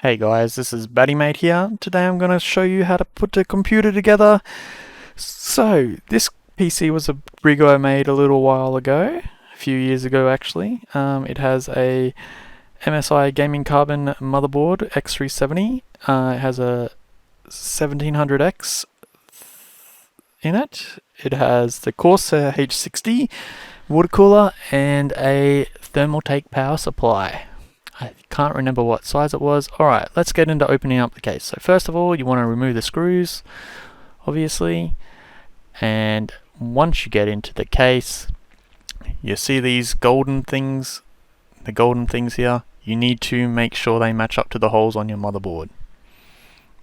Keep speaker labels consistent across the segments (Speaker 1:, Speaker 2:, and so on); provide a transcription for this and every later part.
Speaker 1: Hey guys, this is BattyMate here. Today I'm going to show you how to put a computer together. So, this PC was a rig I made a little while ago, a few years ago actually. It has a MSI Gaming Carbon motherboard X370. It has a 1700X in it. It has the Corsair H60 water cooler and a Thermaltake power supply. I can't remember what size it was. Alright, let's get into opening up the case. So first of all, you want to remove the screws, obviously. And once you get into the case, you see these golden things, the golden things here. You need to make sure they match up to the holes on your motherboard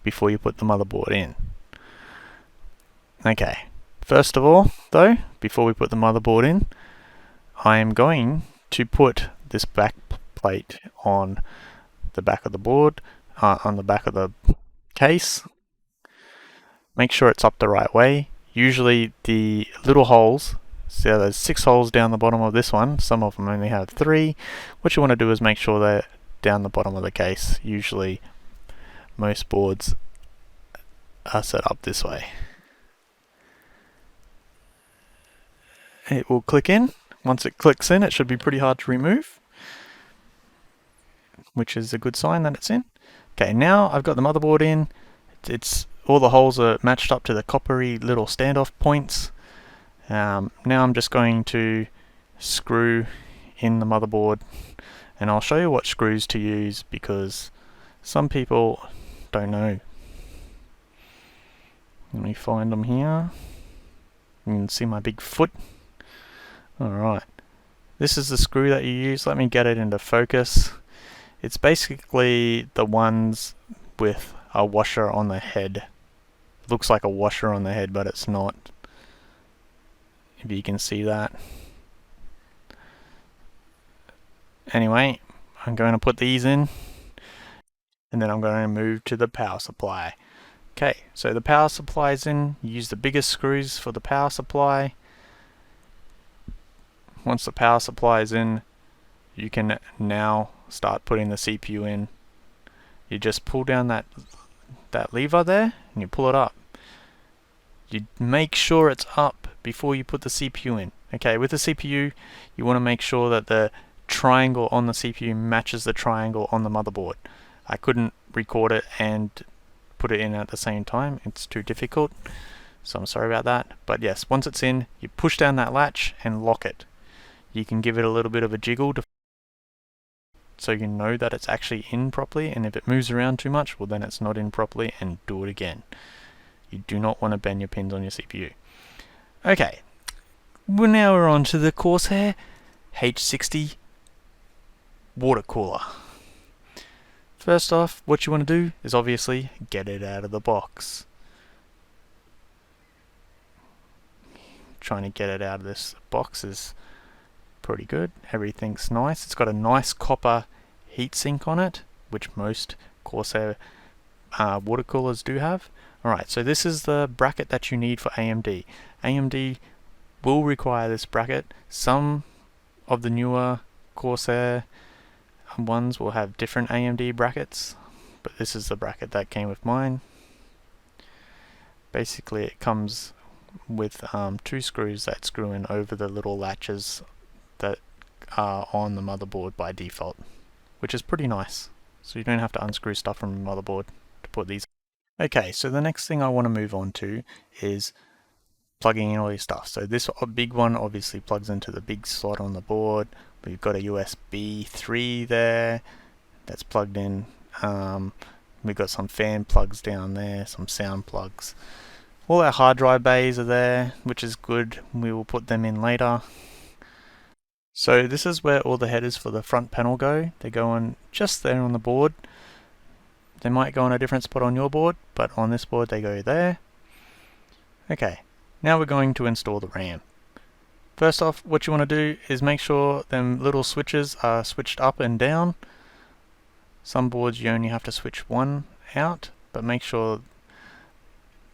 Speaker 1: before you put the motherboard in. Okay, first of all, though, before we put the motherboard in, I am going to put this back plate on the back of the board, on the back of the case. Make sure it's up the right way. Usually the little holes, so there's 6 holes down the bottom of this one, some of them only have 3. What you want to do is make sure they're down the bottom of the case. Usually most boards are set up this way. It will click in. Once it clicks in, it should be pretty hard to remove, which is a good sign that it's in. Okay, now I've got the motherboard in. It's all the holes are matched up to the coppery little standoff points. Now I'm just going to screw in the motherboard, and I'll show you what screws to use because some people don't know. Let me find them here. You can see my big foot. Alright, this is the screw that you use. Let me get it into focus. It's basically the ones with a washer on the head. It looks like a washer on the head, but it's not. If you can see that. Anyway, I'm going to put these in, and then I'm going to move to the power supply. Okay, so the power supply is in. You use the biggest screws for the power supply. Once the power supply is in, you can now start putting the CPU in. You just pull down that lever there and you pull it up. You make sure it's up before you put the CPU in. Okay, with the CPU you want to make sure that the triangle on the CPU matches the triangle on the motherboard. I couldn't record it and put it in at the same time. It's too difficult, so I'm sorry about that. But yes, once it's in, you push down that latch and lock it. You can give it a little bit of a jiggle so you know that it's actually in properly, and if it moves around too much, well then it's not in properly, and do it again. You do not want to bend your pins on your CPU. Okay, well, now we're on to the Corsair H60 water cooler. First off, what you want to do is obviously get it out of the box. Trying to get it out of this box is pretty good. Everything's nice. It's got a nice copper heatsink on it, which most Corsair water coolers do have. Alright, so this is the bracket that you need for AMD. AMD will require this bracket. Some of the newer Corsair ones will have different AMD brackets, but this is the bracket that came with mine. Basically it comes with 2 screws that screw in over the little latches that are on the motherboard by default, which is pretty nice. So you don't have to unscrew stuff from the motherboard to put these. Okay, so the next thing I want to move on to is plugging in all your stuff. So this big one obviously plugs into the big slot on the board. We've got a USB 3 there that's plugged in. We've got some fan plugs down there, some sound plugs. All our hard drive bays are there, which is good. We will put them in later. So this is where all the headers for the front panel go. They go on just there on the board. They might go on a different spot on your board, but on this board they go there. Okay, now we're going to install the RAM. First off, what you want to do is make sure them little switches are switched up and down. Some boards you only have to switch one out, but make sure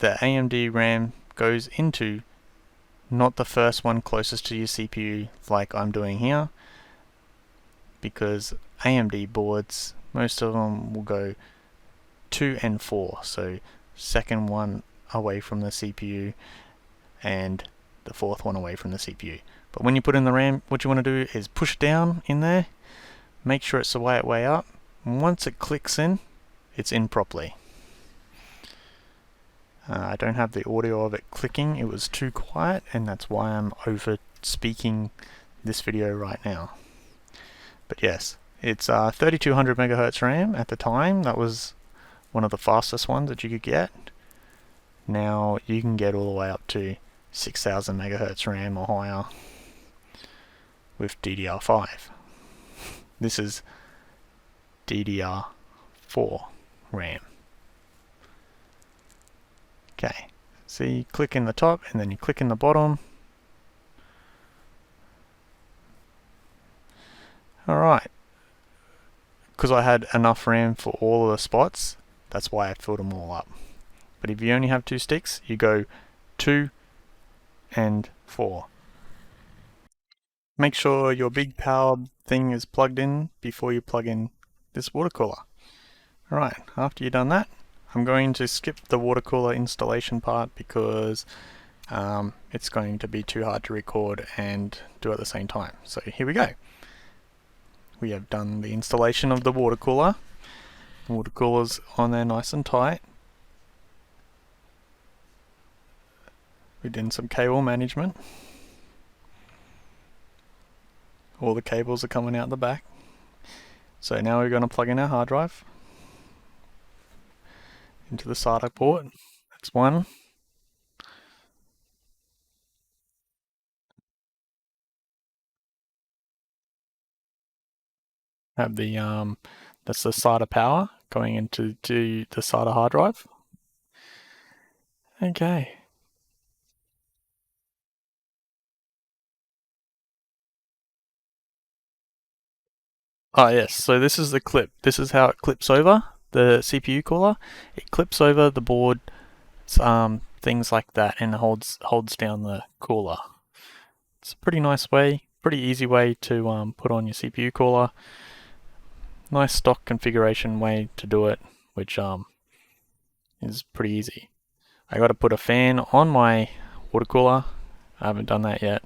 Speaker 1: the AMD RAM goes into not the first one closest to your CPU like I'm doing here, because AMD boards most of them will go 2 and 4, so second one away from the CPU and the fourth one away from the CPU. But when you put in the RAM, what you want to do is push down in there, make sure it's the way up, and once it clicks in, it's in properly. I don't have the audio of it clicking, it was too quiet, and that's why I'm over speaking this video right now. But yes, it's 3200 megahertz RAM at the time. That was one of the fastest ones that you could get. Now you can get all the way up to 6000 megahertz RAM or higher with DDR5. This is DDR4 RAM. Okay, so you click in the top and then you click in the bottom. Alright, because I had enough RAM for all of the spots, that's why I filled them all up. But if you only have 2 sticks, you go 2 and 4. Make sure your big power thing is plugged in before you plug in this water cooler. Alright, after you've done that, I'm going to skip the water cooler installation part because it's going to be too hard to record and do at the same time. So here we go. We have done the installation of the water cooler. The water cooler's on there nice and tight. We did some cable management. All the cables are coming out the back. So now we're going to plug in our hard drive into the SATA port. That's one. Have the that's the SATA power going into the SATA hard drive. Okay. Oh yes, so this is the clip. This is how it clips over the CPU cooler. It clips over the board, things like that, and holds down the cooler. It's a pretty nice way, pretty easy way to put on your CPU cooler. Nice stock configuration way to do it, which is pretty easy. I got to put a fan on my water cooler. I haven't done that yet,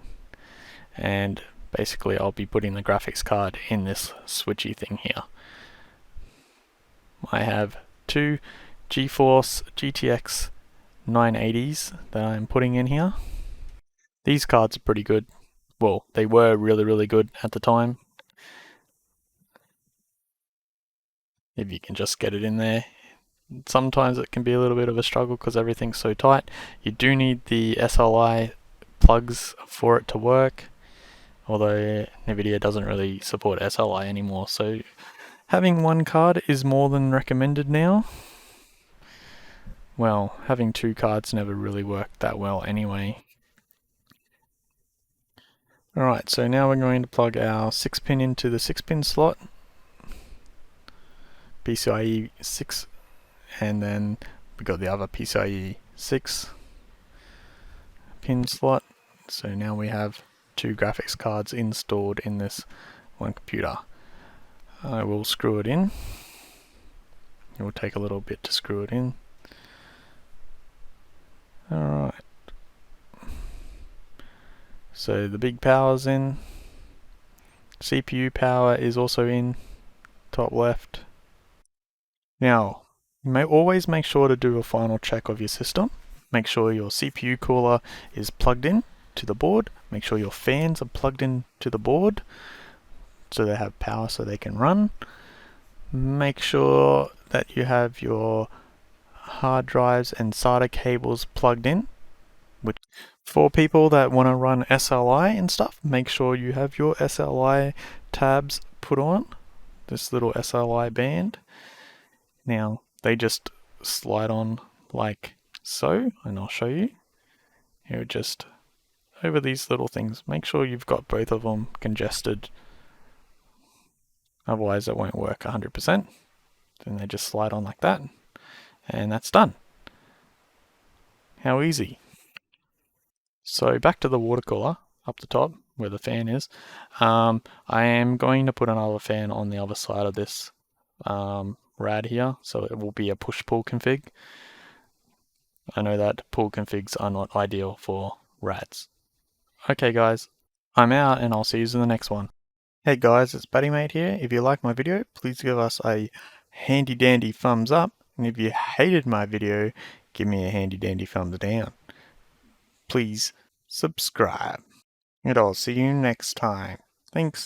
Speaker 1: and basically I'll be putting the graphics card in this switchy thing here. I have 2 GeForce GTX 980s that I'm putting in here. These cards are pretty good. Well, they were really good at the time. If you can just get it in there. Sometimes it can be a little bit of a struggle because everything's so tight. You do need the SLI plugs for it to work, although NVIDIA doesn't really support SLI anymore, so having one card is more than recommended now. Well, having 2 cards never really worked that well anyway. Alright, so now we're going to plug our 6-pin into the 6-pin slot, PCIe 6, and then we got the other PCIe 6 pin slot. So now we have 2 graphics cards installed in this one computer. I will screw it in. It will take a little bit to screw it in. Alright. So the big power's in. CPU power is also in, top left. Now, you may always make sure to do a final check of your system. Make sure your CPU cooler is plugged in to the board. Make sure your fans are plugged in to the board so they have power so they can run. Make sure that you have your hard drives and SATA cables plugged in. Which, for people that want to run SLI and stuff, make sure you have your SLI tabs put on. This little SLI band. Now, they just slide on like so, and I'll show you. Here, just over these little things. Make sure you've got both of them congested. Otherwise, it won't work 100%. Then they just slide on like that. And that's done. How easy. So back to the water cooler up the top where the fan is. I am going to put another fan on the other side of this rad here, so it will be a push-pull config. I know that pull configs are not ideal for rads. Okay guys, I'm out and I'll see you in the next one. Hey guys, it's BuddyMate here. If you like my video, please give us a handy dandy thumbs up, and if you hated my video, give me a handy dandy thumbs down. Please subscribe, and I'll see you next time. Thanks.